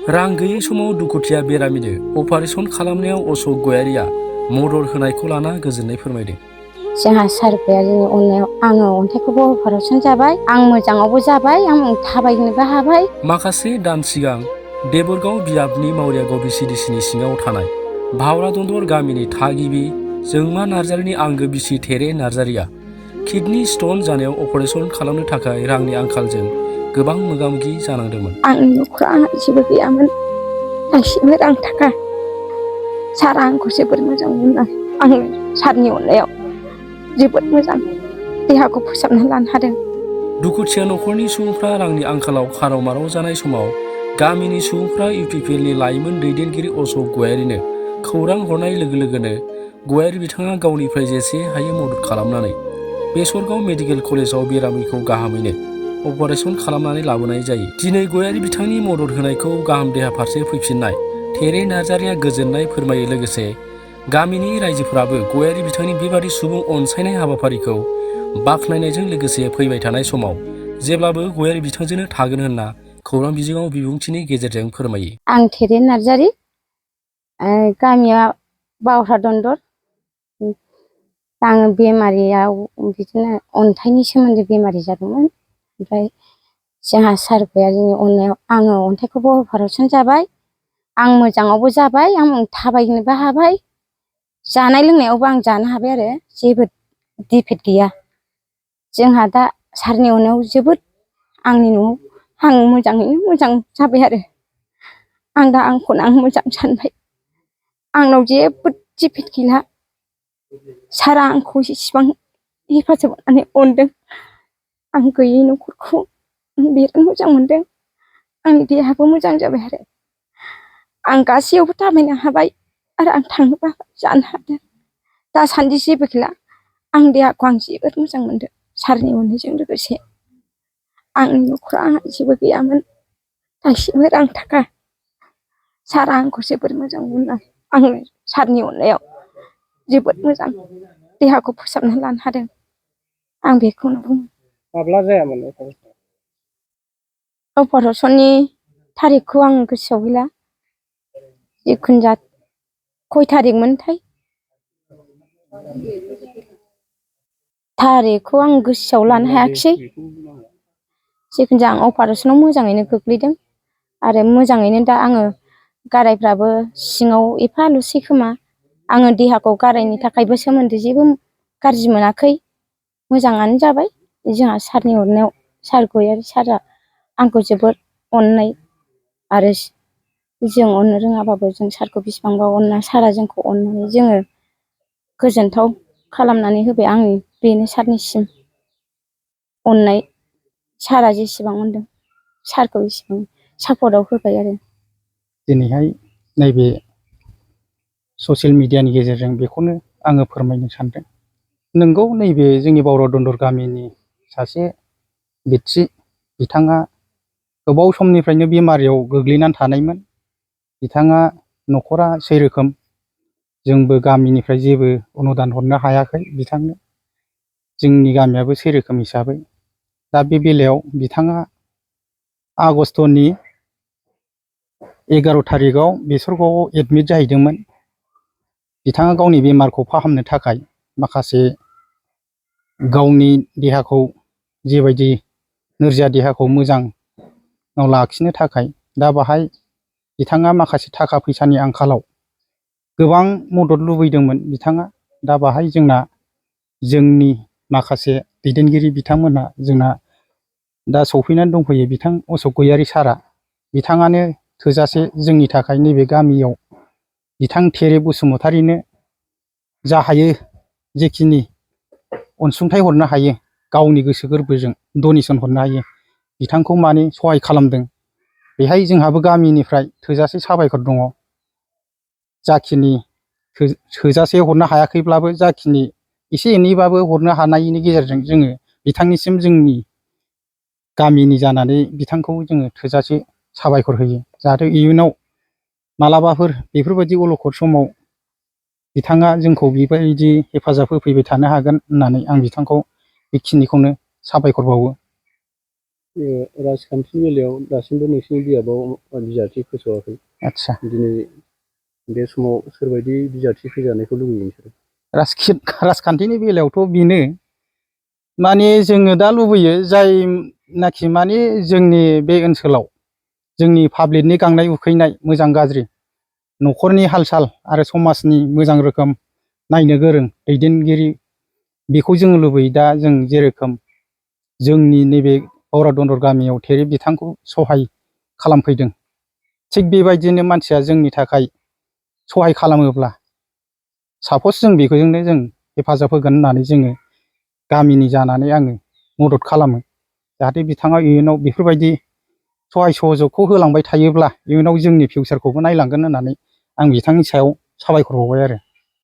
रां गैयै समाव दुखुथिया बेरामिनो अपारेशन खालामनायाव अशक गयारिया मदद होनायखौ लाना गोजोननाय फोरमायदों। जोंहा सार गयारिनि अननायाव आङो अन्थाइखौबो अपारेशन जाबाय, आं मोजाङावबो जाबाय, आं थाबायनोबो हाबाय। माखासे दान सिगां देबरगाव बियाबनि मावरियागाव बिसिडिसिनि सिङाव थानाय भावरादन्दर गामिनि थागिबि जोंमा नार्जारिनि आंगो बिसि थेरे नार्जारिया किडनि स्टन जानायाव अपारेशन खालामनो थाखाय रांनि आंखालजों गोबां मोगा-मोगि जानांदोंमोन। आंनि न'खराव आंहा जेबो गैयामोन, थाइसेबो रां थाखा। सारा आंखौ जोबोद मोजां मोनो। आं सारनि अननायाव जोबोद मोजां देहाखौ फोसाबना लानो हादों। दुखुथिया न'खरनि सुबुंफ्रा रांनि आंखालाव खाराव माराव जानाय समाव गामिनि सुबुंफ्रा इउपिपिएलनि लाइमोन दैदेनगिरि अशक गयारिनो खौरां हरनाय लोगो लोगोनो गयारि बिथाङा गावनिफ्राय जेसे हायो मदद खालामनानै बेसरगाव मेडिकेल कलेजाव बेरामिखौ गाहामैनो अपारेशन खालामनानै लाबोनाय जायो। दिनै गयारि बिथांनि मदद होनायखौ गाहाम देहा फारसे फैफिननाय थेरे नार्जारिया गोजोननाय फोरमायो। लोगोसे गामिनि रायजोफोराबो गयारि बिथांनि बेबादि सुबुं अनसायनाय हाबाफारिखौ बाख्नायनायजों लोगोसे फैबाय थानाय समाव जेब्लाबो गयारि बिथांजोंनो थागोन होनना खौरां बिजोङाव बिबुंथिनि गेजेरजों फोरमायो। आं थेरे नार्जारि, गामिया भावरादन्दर। आङो बेमारियाव बिदिनो अन्थाइनि सोमोन्दै बेमारि जादोंमोन। ओमफ्राय जोंहा सार गयारिनि अननायाव आङो अन्थाइखौबो अपारेशन जाबाय, आं मोजाङावबो जाबाय, आं थाबायनोबो हाबाय, जानाय लोंनायावबो आं जानो हाबाय आरो जेबो दिफेक्ट गैया। जोंहा दा सारनि अननायाव जोबोद आंनि न'आव आं मोजाङैनो मोजां जाबाय आरो आं दा आंखौनो आं मोजां सानबाय। आंनाव जेबो दिफेक्ट गैला। सारा आंखौ इसिबां हेफाजाब होनानै अनदों। आं गैयै न'खरखौ बिराद मोजां मोनदों। आंनि देहायाबो मोजां जाबाय आरो आं गासैयावबो थाबायनो हाबाय आरो आं थांनोबो जानो हादों। दासान्दि जेबो गैला। आं देहाखौ आं जोबोद मोजां मोनदों सारनि अननायजों लोगोसे। आंनि न'खराव आंहा जेबो गैयामोन, थाइसेबो रां थाखा। सारा आंखौ जोबोद मोजां मोनो। आं सारनि अननायाव जोबोद मोजां देहाखौ फोसाबना लानो हादों। आं बेखौनो बुङो। माब्ला जायामोन अपारेशननि थारिखखौ आं गोसोआव गैला। जिखुनु जा खय थारिखमोनथाय थारिखखौ आं गोसोआव लानो हायाखिसै। जिखुनु जाया आं अपारेशनाव मोजाङैनो गोग्लैदों आरो मोजाङैनो दा आङो गारायफ्राबो सिङाव एफाल'सै खोमा। आङो देहाखौ गारायनि थाखायबो सोमोन्दो जेबो गाज्रि मोनाखै, मोजाङानो जाबाय। जोंहा सारनि अननायाव सार गयारि सारआ आंखौ जोबोद अननाय आरो जों अननो रोङाबाबो जों सारखौ बिसिबांबा अनना सारा जोंखौ अननानै जोङो गोजोनथाव खालामनानै होबाय। आंनि बेनो सारनिसिम अननाय। सारा जेसेबां अनदों सारखौ एसेबां सापर्टआव होबाय आरो। दिनैहाय नैबे ससियेल मिडियानि गेजेरजों बेखौनो आङो फोरमायनो सानदों। नोंगौ, नैबे जोंनि भावरादन्दर गामिनि सासे बिथ्रि बिथाङा गोबाव समनिफ्रायनो बेमारियाव गोग्लैनानै थानायमोन। बिथाङा न'खरा सैरोखोम, जोंबो गामिनिफ्राय जेबो अनुदान हरनो हायाखै बिथांनो। जोंनि गामियाबो सैरोखोम हिसाबै दा बे बेलायाव बिथाङा आगष्ट'नि 11 थारिखआव बेसरगावआव एडमिट जाहैदोंमोन। बिथाङा गावनि बेमारखौ फाहामनो थाखाय माखासे गावनि देहाखौ जेबायदि नोरजिया देहाखौ मोजाङाव लाखिनो थाखाय दा बाहाय बिथाङा माखासे थाखा फैसानि आंखालाव गोबां मदद लुबैदोंमोन बिथाङा। दा बाहाय जोंनि माखासे दैदेनगिरि बिथांमोनहा जोंना दा सौफैनानै दंफैयो। बिथां अशक गयारि सारआ बिथाङानो थोजासे जोंनि थाखाय नैबे गामियाव बिथां थेरे बसुमतारिनो जा हायो जेखिनि अनसुंथाइ हरनो हायो, गावनि गोसो गोरबोजों डनेसन हरनो हायो, बिथांखौ माने सहाय खालामदों। बेहाय जोंहाबो गामिनिफ्राय थोजासे साबायखर दङ। जाखिनि थोजासे हरनो हायाखैब्लाबो जाखिनि एसे एनैबाबो हरनो हानायनि गेजेरजों जोङो बिथांनिसिम जोंनि गामिनि जानानै बिथांखौ जोङो थोजासे साबायखर होयो। जाहाथे इयुनाव मालाबाफोर बेफोरबायदि अलखद समाव बिथाङा जोंखौ बेबायदि हेफाजाब होफैबाय थानो हागोन होननानै आं बिथांखौ बेखिनिखौनो साबायखर बावो। राजखान्थिनि बेलायाव दासिमबो नोंसिनि बिजाबाव बिजाथि फोसावाखै। आदसा दिनै बे समाव सोरबायदि बिजाथि फैजानायखौ लुबैयो नोंसोरो? राजखान्थिनि बेलायावथ' बेनो माने जोङो दा लुबैयो जायनाखि माने जोंनि बे ओनसोलाव जोंनि पाब्लिकनि गांनाय उखैनाय मोजां गाज्रि न'खरनि हाल साल आरो समाजनि मोजां रोखोम नायनो गोरों दैदेनगिरि बेखौ जोङो लुबैयो। दा जों जेरोखोम जोंनि नैबे औरादन्दर गामियाव थेरे बिथांखौ सहाय खालामफैदों, थिग बेबायदिनो मानसिया जोंनि थाखाय सहाय खालामोब्ला सापस जों बेखौजोंनो जों हेफाजाब होगोन होननानै जोङो गामिनि जानानै आङो मदद खालामो। जाहाथे बिथाङा इयुनाव बेफोरबायदि सहाय सहजखौ होलांबाय थायोब्ला इयुनाव जोंनि फिउचारखौबो नायलांगोन होननानै आं बिथांनि सायाव साबायखर बावबाय आरो।